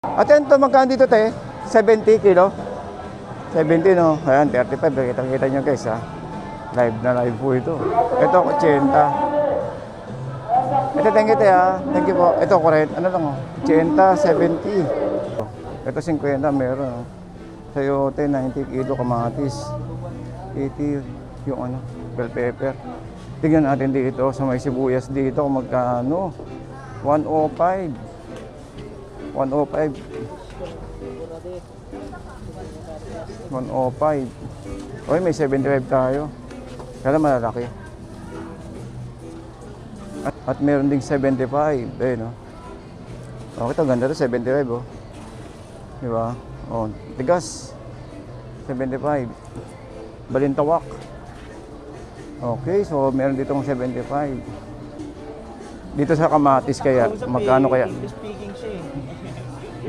Atento, magkano dito te? 70 kilo? 70 no? Ayan, 35. Kita-kita nyo guys ha. Live na live po ito. Ito, 80. Ito, thank you te ha. Thank you po. Ito, correct. Ano lang oh? 80, 70. Ito, 50 meron. Sayote, 90 kilo kamatis. 80 yung ano, bell pepper. Tingnan natin dito sa may sibuyas dito kung magkano. 105. 105. 105. Oy, may 75 tayo. Kaya malalaki. At meron ding 75. Eh, no? Okay, ito ganda to, 75 oh. Di ba? Oh, tigas. 75. Balintawak. Okay, so meron ditong 75. Dito sa kamatis kaya, magkano kaya? Speaking siya eh.